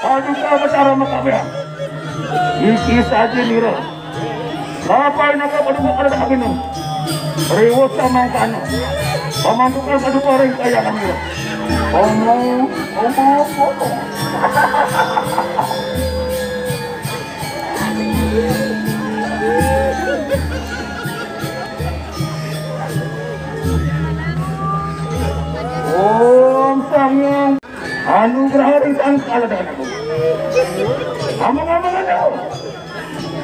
Aduh besar makanya. Iki saja niro. Ngapain aku pada bukan ada begini? Rewot sama kan. Pamantukan pada orang kaya kami. Omong. Om Sangyang anugerah ringan kala dengan aku. Amang-amang ada.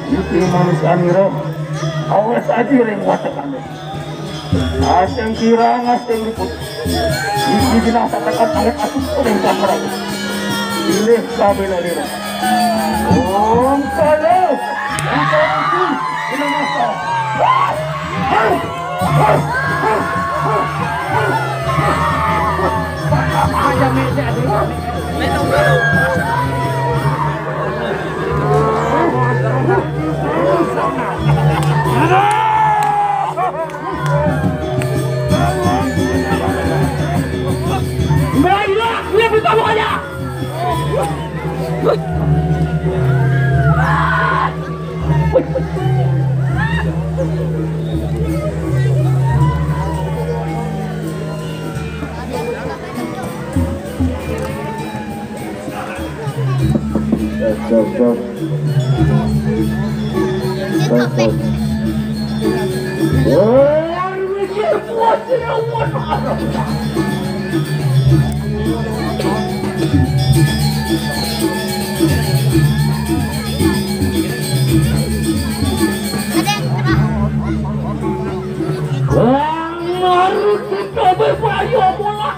Itu manusia niro. Awas aja yang watakan. Asing kirang asing liput. Iki dinasa tekan tangan aku orang kamera. Pilih kabel niro. Om Sangyang. Ini masa. Aja meja dia buka mukanya. Stop. Harus kita berpayah bola.